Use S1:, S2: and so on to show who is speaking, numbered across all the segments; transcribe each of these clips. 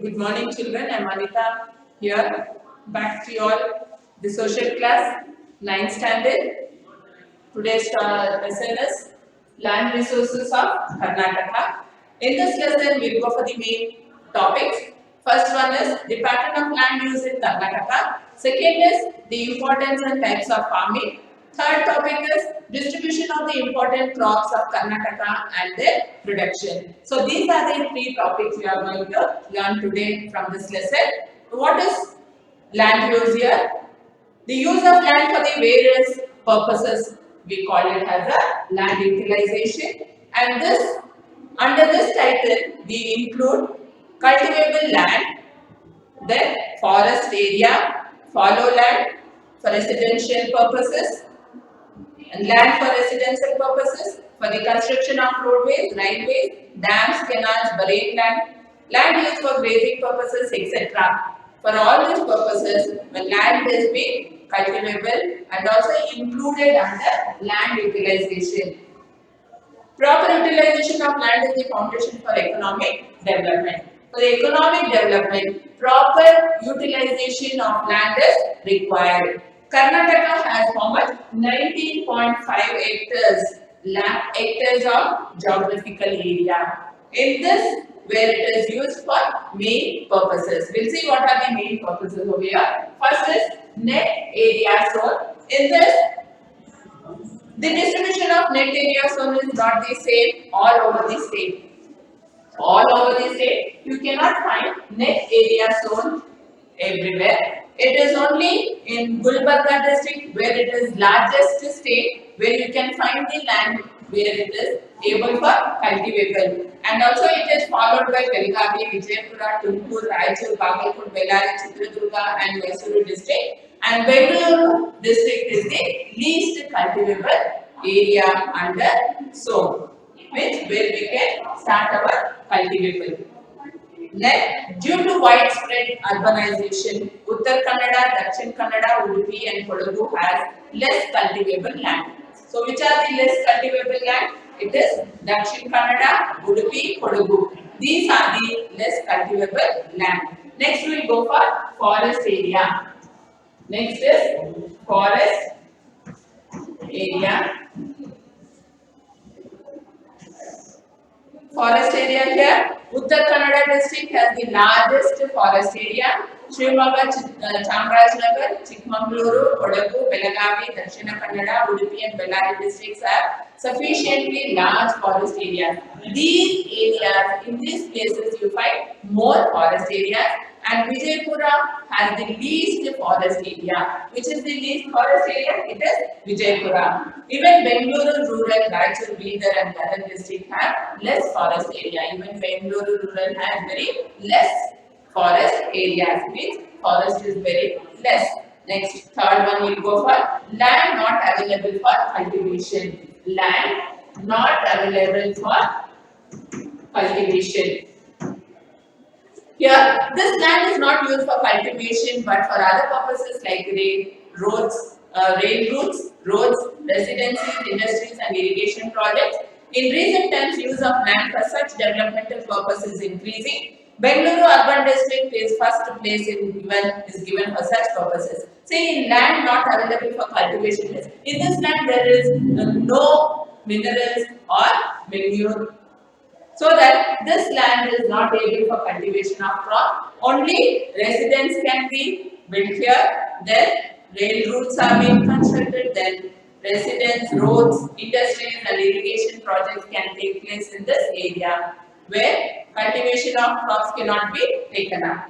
S1: Good morning, children. I'm Anita here. Back to you all. The social class, 9th standard. Today's lesson is land resources of Karnataka. In this lesson, we'll go for the main topics. First one is the pattern of land use in Karnataka. Second is the importance and types of farming. Third topic is distribution of the important crops of Karnataka and their production. So these are the three topics we are going to learn today from this lesson. What is land use here? The use of land for the various purposes, we call it as a land utilization, and this under this title we include cultivable land, then forest area, fallow land for residential purposes, and land for residential purposes, for the construction of roadways, railways, dams, canals, buried land, land used for grazing purposes, etc. For all these purposes, when land is being cultivable and also included under land utilization. Proper utilization of land is the foundation for economic development. For the economic development, proper utilization of land is required. Karnataka has how much? 19.5 hectares, hectares of geographical area. In this, where it is used for main purposes. We'll see what are the main purposes over here. First is net area zone. In this, the distribution of net area zone is not the same all over the state. All over the state, you cannot find net area zone everywhere. It is only in Gulbarga district where it is largest state where you can find the land where it is able for cultivable. And also it is followed by Belgavi, Vijaypura, Tumkur, Raichur, Bagalkot, Bellary, Chitradurga and Mysuru district. And Bengaluru district is the least cultivable area under zone, which where we can start our cultivable. Then, due to widespread urbanization, Uttar Kannada, Dakshin Kannada, Udupi and Kodagu has less cultivable land. So, which are the less cultivable land? It is Dakshin Kannada, Udupi, Kodagu. These are the less cultivable land. Next, we will go for forest area. Next is forest area. Forest area here, Uttar Kannada district has the largest forest area. Shivamogga, Chamarajanagar, Chikmagaluru, Kodagu, Belagavi, Dakshina Kannada, Udupi and Bellary districts have sufficiently large forest areas. These areas, in these places you find more forest areas, and Vijaypura has the least forest area. Which is the least forest area? It is Vijaypura. Even Bengaluru rural, Raichur, Bidar and Gadan district have less forest area. Even Bengaluru rural has very less forest areas, means forest is very less. Next, third one will go for land not available for cultivation. Land not available for cultivation. Here, this land is not used for cultivation but for other purposes like rail roads, residences, industries and irrigation projects. In recent times, use of land for such developmental purposes is increasing. Bengaluru urban district is first place is given for such purposes. See, in land not available for cultivation, in this land there is no minerals or manure, so that this land is not able for cultivation of crop. Only residents can be built here. Then rail routes are being constructed. Then residents, roads, industries and irrigation projects can take place in this area where cultivation of crops cannot be taken up.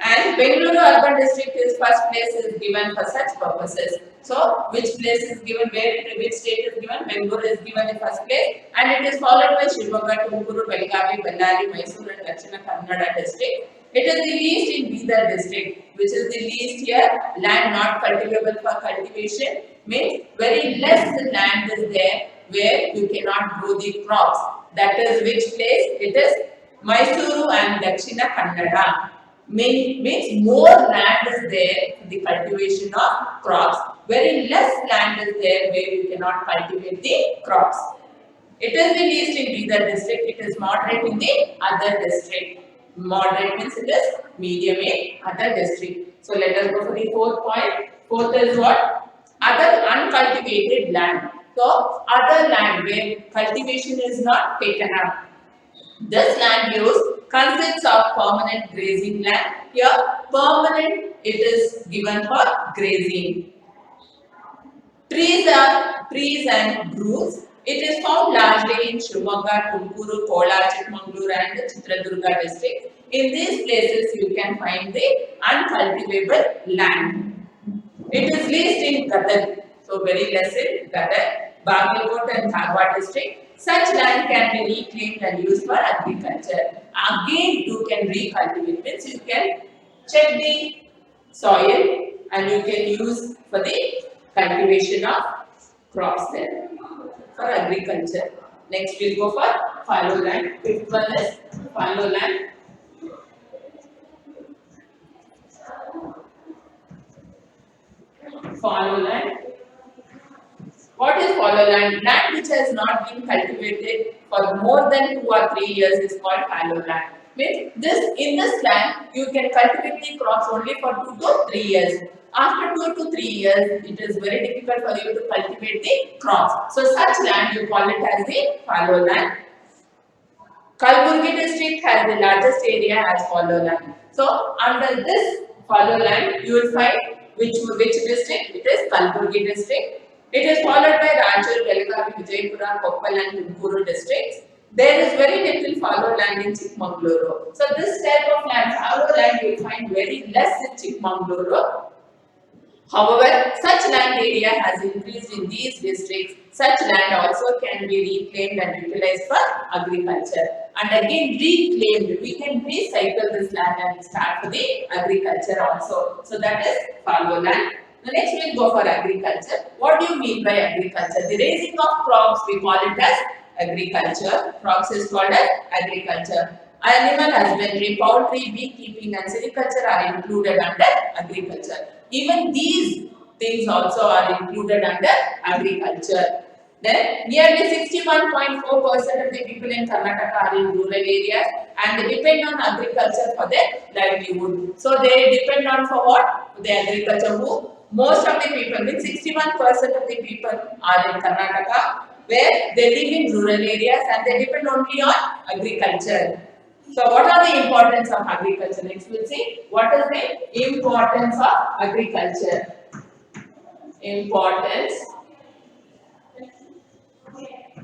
S1: And Bengaluru urban district is first place is given for such purposes. So, which place is given, which state is given? Bengaluru is given in first place, and it is followed by Shivamogga, Tumkuru, Belgavi, Bellary, Mysuru and Dakshina Kannada district. It is the least in Bidar district, which is the least here. Land not cultivable for cultivation means very less land is there where you cannot grow the crops. That is which place? It is Mysuru and Dakshina Kannada. Means more land is there for the cultivation of crops. Very less land is there where you cannot cultivate the crops. It is the least in Bidar district. It is moderate in the other district. Moderate means it is medium in other district. So let us go for the fourth point. Fourth is what? Other uncultivated land. So other land where cultivation is not taken up. This land use consists of permanent grazing land. Here, permanent it is given for grazing. Trees are trees and groves. It is found largely in Shivamogga, Tumkuru, Kolar, Chikmagalur and Chitradurga districts. In these places, you can find the uncultivable land. It is least in Gadag, so very less in Gadag, Bagalkot and Dharwad district. Such land can be reclaimed and used for agriculture. Again, you can recultivate, means you can check the soil and you can use for the cultivation of crops there for agriculture. Next, we'll go for fallow land. Fifth one is fallow land. Fallow land. What is fallow land? Land which has not been cultivated for more than 2 or 3 years is called fallow land. Means in this land you can cultivate the crops only for 2 to 3 years. After 2 to 3 years, it is very difficult for you to cultivate the crops. So such land you call it as the fallow land. Kalburgi district has the largest area as fallow land. So under this fallow land, you will find which district? It is Kalburgi district. It is followed by Rajur, Belagavi, Vijaypura, Koppal and Tumkuru districts. There is very little fallow land in Chikmagaluru. So this type of land, fallow land, you will find very less in Chikmagaluru. However, such land area has increased in these districts. Such land also can be reclaimed and utilized for agriculture. And again, reclaimed, we can recycle this land and start for the agriculture also. So that is fallow land. The next we'll go for agriculture. What do you mean by agriculture? The raising of crops, we call it as agriculture. Crops is called as agriculture. Animal husbandry, poultry, beekeeping and sericulture are included under agriculture. Even these things also are included under agriculture. Then nearly 61.4% of the people in Karnataka are in rural areas and they depend on agriculture for their livelihood. So they depend on for what? For the agriculture. Who? Most of the people, means 61% of the people are in Karnataka where they live in rural areas and they depend only on agriculture. So what are the importance of agriculture? Next we'll see what is the importance of agriculture. Importance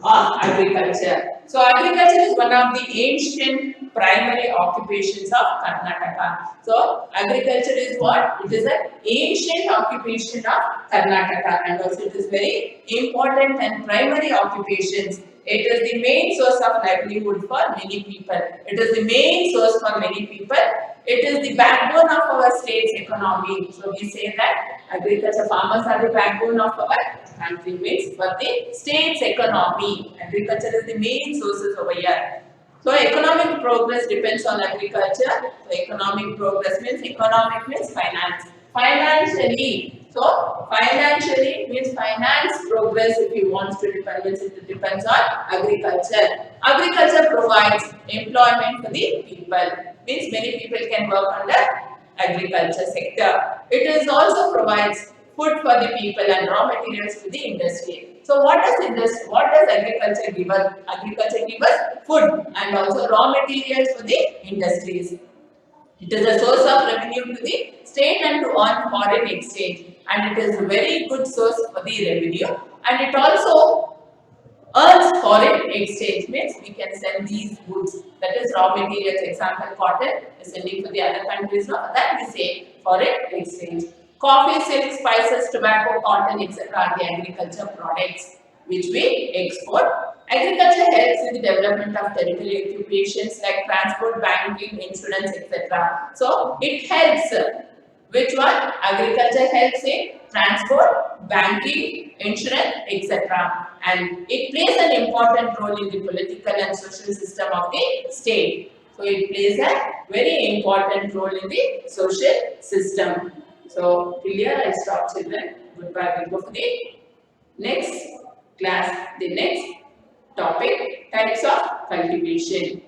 S1: of agriculture. So agriculture is one of the ancient primary occupations of Karnataka. So agriculture is what? It is an ancient occupation of Karnataka and also it is very important and primary occupations. It is the main source of livelihood for many people. It is the main source for many people. It is the backbone of our state's economy. So we say that agriculture farmers are the backbone of our country, means for the state's economy. Agriculture is the main sources over here. So economic progress depends on agriculture. So economic progress means finance. Financially. So financially means finance progress if you want to depend, it depends on agriculture. Agriculture provides employment for the people. Means many people can work under agriculture sector. It is also provides food for the people and raw materials to the industry. So what does agriculture give us? Agriculture gives us food and also raw materials for the industries. It is a source of revenue to the state and to earn foreign exchange, and it is a very good source for the revenue, and it also earns foreign exchange, means we can send these goods, that is raw materials, example cotton is sending for the other countries, no? That we say foreign exchange. Coffee, silk, spices, tobacco, cotton, etc. are the agriculture products which we export. Agriculture helps in the development of territorial occupations like transport, banking, insurance, etc. So it helps. Which one? Agriculture helps in transport, banking, insurance, etc. And it plays an important role in the political and social system of the state. So it plays a very important role in the social system. So here I stop, children. Goodbye. We'll go for the next class, the next topic, types of cultivation.